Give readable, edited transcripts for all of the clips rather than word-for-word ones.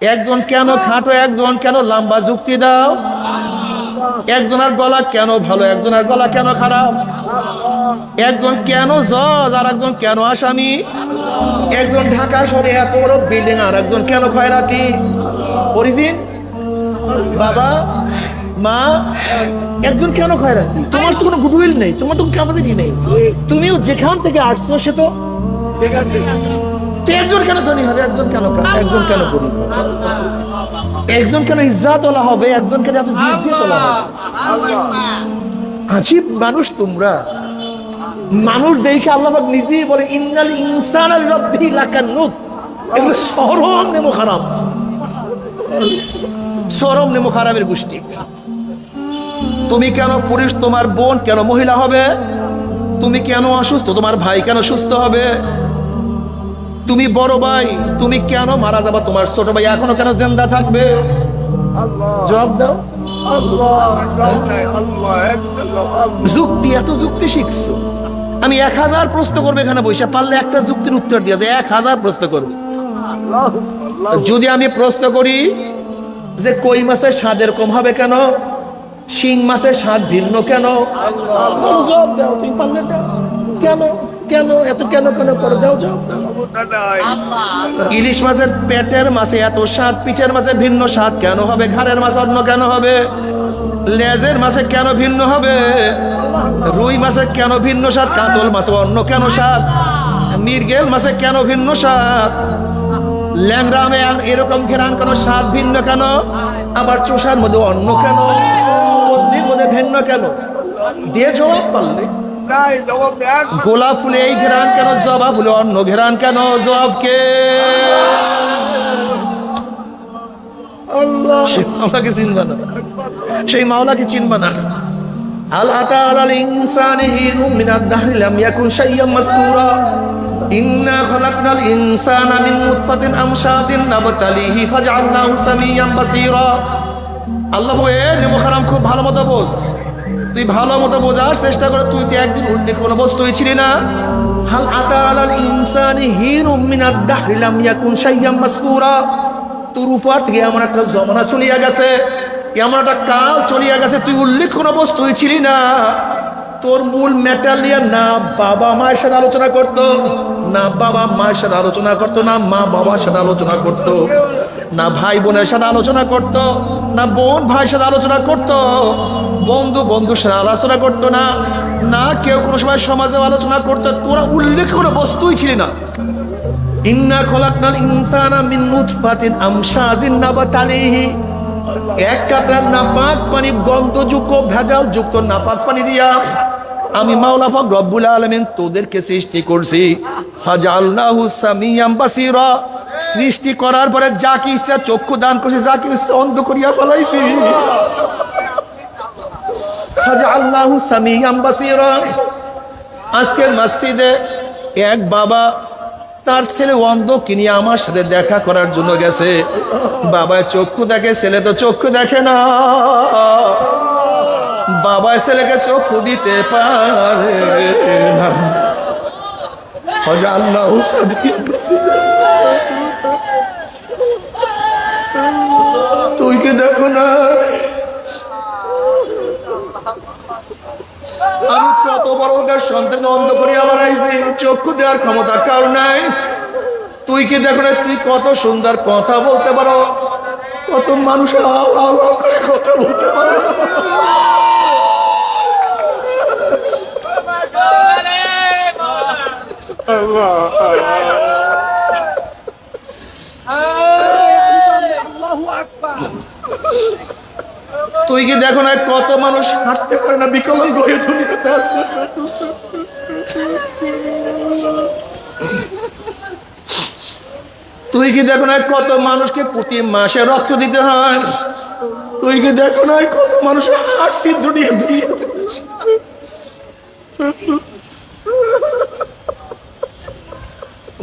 একজন কেন খাটো, একজন কেন লম্বা, যুক্তি দাও। একজনের গলা কেন ভালো, একজনের গলা কেন খারাপ। একজন কেন জজ আর একজন কেন আসামি। একজন ঢাকা শহরে এত বড় বিল্ডিং আর একজন কেন খয়রাতি। অরিজিন বাবা মা, একজন কেন খয়রাতি। তোমার তো কোনো গুডউইল নেই, তোমার তো ক্যাপাসিটি নেই। তুমিও যেখান থেকে আসছো সে তো একজন কেন ধনী হবে, একজন কেন গরিব, একজন কেন ইজ্জাতওয়ালা হবে, একজন কেন এত ইজ্জতওয়ালা হবে। আজীব মানুষ তোমরা। মানুষ দেখে আল্লাহ পাক নিজেই বলে ইন্নাল ইনসানা লিরাব্বিহি লাকানুত। এগুলো শরম নেমো খারাপ, শরম নেমো খারাপের গোষ্ঠী। তুমি কেন পুরুষ, তোমার বোন কেন মহিলা হবে। তুমি কেন অসুস্থ, তোমার ভাই কেন সুস্থ হবে। তুমি বড় ভাই, তুমি কেন মারা যাবা, তোমার ছোট ভাই এখনো কেন জিন্দা থাকবে। জবাব দাও। যুক্তি, এত যুক্তি শিখছো। আমি 1000 প্রশ্ন করবো এখানে বসে, পারলে একটা যুক্তির উত্তর দিয়ে যায়। 1000 প্রশ্ন করবো। যদি আমি প্রশ্ন করি যে কই মাছের স্বাদ এরকম হবে কেন, শিং মাছের স্বাদ ভিন্ন কেন, জবাব দাও। তুমি পারলে দাও। কেন কেন এত কেন কেন করে দাও, জবাব দাও। ইলিশ মাছের পেটের মাছে এত স্বাদ, পিঠের মাছে ভিন্ন স্বাদ কেন হবে, ঘাড়ের মাছ অন্য কেন হবে, লেজের মাছে কেন ভিন্ন হবে, রুই মাছে কেন ভিন্ন স্বাদ, কাতল মাছে অন্য কেন স্বাদ, মৃগেল মাছে কেন ভিন্ন স্বাদ, ল্যাংড়ামে এরকম ঘেরান কেন, স্বাদ ভিন্ন কেন, আবার চোষার মধ্যে অন্য কেন, মজলির মধ্যে ভিন্ন কেন, দিয়ে জবাব পারলে। গোলাপ ফুলে এই ঘেরান কেন, জবা ফুলে অন্য ঘেরান কেন, জবাব কে? মাওলাকে চিনবা না, সেই মাওলাকে চিনবা না। আল আতা আলাল ইনসানি হিনুম মিনাদ দাহরি লাম ইয়াকুন শাইয়্যাম মাযকুরা ইন্না খালাকনাল ইনসানা মিন নুতফাতিন আমশাজিন নাবতালিহি ফাজআলনাহু সামিয়্যাম বাসীরা। আল্লাহ বলে নেমো খারাম খুব ভালো মতো বোঝ। তুই ভালো মতো বোঝার চেষ্টা করে। তুই তো একদিন উল্লেখ কোনো বস্তুই ছিলি না। হাল আতা আলাল ইনসানি হিনুম মিনাদ দাহরি লাম ইয়াকুন শাইয়্যাম মাযকুরা। তোর উপর থেকে এমন একটা জমানা চলিয়া গেছে, এমন একটা কাল চলিয়া গেছে, তুই উল্লেখ কোনো বস্তুই ছিলি না। তোর মূল মেটাল নিয়ে না বাবা মায়ের সাথে আলোচনা করতো, না বাবা মায়ের সাথে আলোচনা করতো, না মা বাবার সাথে আলোচনা করতো, না ভাই বোনের সাথে আলোচনা করতো, না বোন ভাইয়ের সাথে আলোচনা করতো, বন্ধু বন্ধুর সাথে আলোচনা করতো না, না কেউ কোনো সময় সমাজে আলোচনা করতো। তোরা উল্লেখ কোনো বস্তুই ছিলি না। ইন্না খলাকনাল ইনসানা মিন নুতফাতিন আমশাজিন নাবতালিহি। এক কাতরা নাপাক পানি, গন্ধযুক্ত ভেজাল যুক্ত নাপাক পানি দিয়া আমি মাওলা পাক রব্বুল আলামিন তোদেরকে সৃষ্টি করছি। ফাজআলনাহু সামিয়্যাম বাসীরা। সৃষ্টি করার পরে যাকে ইচ্ছা চক্ষু দান করছি, যাকে ইচ্ছা অন্ধ করিয়া ফেলাইছি। ফাজআলনাহু সামিয়্যাম বাসীরা। আজকে মসজিদে এক বাবা তার ছেলে অন্ধ কিনিয়ে আমার সাথে দেখা করার জন্য গেছে। বাবা চক্ষু দেখে, ছেলে তো চক্ষু দেখে না। বাবা ছেলেকে চক্ষু দিতে পারে না। তুই কি দেখো না আমি কত বড় ওদের সন্তান অন্ধ করিয়া বানাইছি, চক্ষু দেওয়ার ক্ষমতা কার নাই। তুই কি দেখো না তুই কত সুন্দর কথা বলতে পারো, কত মানুষ করে কথা বলতে পারো। তুই কি দেখো না কত মানুষ হাঁটতে পারে না, বিকলাঙ্গ হয়ে দুনিয়াতে আসছে। তুই কি দেখো না কত মানুষকে প্রতি মাসে রক্ত দিতে হয়। তুই কি দেখো না কত মানুষ হার্ট ছিদ্র নিয়ে দুনিয়াতে।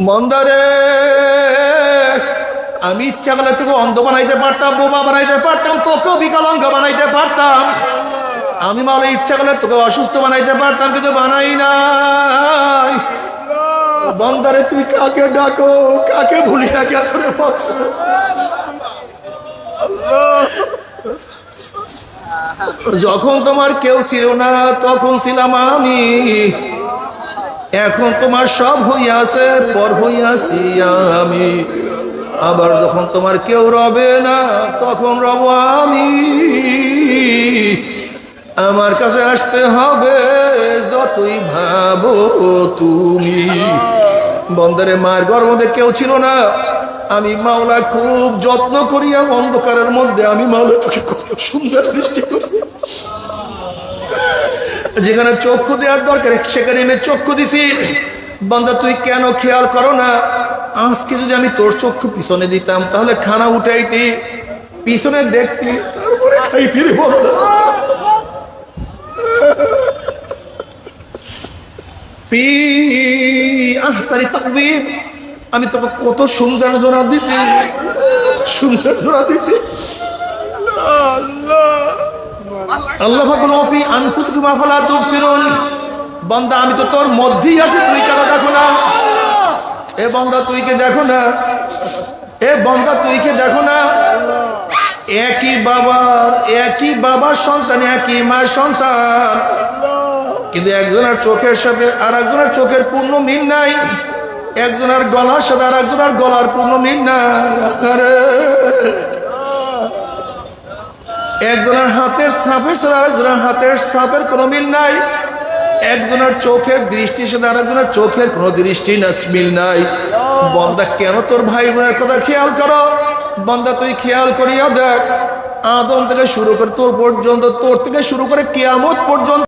মন্দারে আমি ইচ্ছা করলে তোকে অন্ধ বানাইতে পারতাম, বোমা বানাইতে পারতাম, তোকেও বিকলাঙ্গ বানাইতে পারতাম। আমি মাওলা ইচ্ছা করলে তোকে অসুস্থ বানাইতে পারতাম, কিন্তু বানাই নাই। বন্দারে তুই কাকে ডাকো, কাকে ভুলিয়া গেছো রে? যখন তোমার কেউ ছিল না তখন ছিলাম আমি, এখন তোমার সব হইয়াছে, পর হইয়াছি আমি। আবার যখন তোমার কেউ রবে না তখন রব আমি। আমার কাছে আসতে হবে যতই ভাবো তুমি। বন্দরে মায়ের গর্ভের মধ্যে কেউ ছিল না, আমি মাওলা খুব যত্ন করিয়া অন্ধকারের মধ্যে আমি মাওলা তোকে কত সুন্দর সৃষ্টি করি। যেখানে চক্ষু দেওয়ার দরকার সেখানে আমি চক্ষু দিছি। বান্দা তুই কেন খেয়াল করো না? আজকে যদি আমি তোর চক্ষু পিছনে দিতাম তাহলে খানা উঠাইতি, পিছনে দেখতি, তারপরে খাইতি রে বান্দা। ফি আহসানি তাকবীর, আমি তোকে কত সুন্দর জোড়া দিছি, কত সুন্দর জোড়া দিছি। আল্লাহ বলেন ফি আনফুসিকুম আফালা তুবসিরুন, বান্দা আমি তো তোর মধ্যেই আছি, তুই কেন দেখো না? এ বান্দা তুই কে দেখো না? এ বান্দা তুই কে দেখো না? একই বাবার সন্তান, একই মায়ের সন্তান, কিন্তু একজনের চোখের সাথে আর একজনের চোখের পূর্ণ মিল নাই, একজনের গলার সাথে আর একজনের গলার পূর্ণ মিল নাই, একজনের হাতের ছাপের সাথে আর একজনের হাতের ছাপের কোনো মিল নাই, একজনের চোখের দৃষ্টির সাথে আর একজনের চোখের কোনো দৃষ্টি না মিল নাই। বান্দা কেন তোর ভাই বোনের কথা খেয়াল করো? বান্দা তুই খেয়াল করিয়া দেখ, আদম থেকে শুরু করে তোর পর্যন্ত, তোর থেকে শুরু করে কিয়ামত পর্যন্ত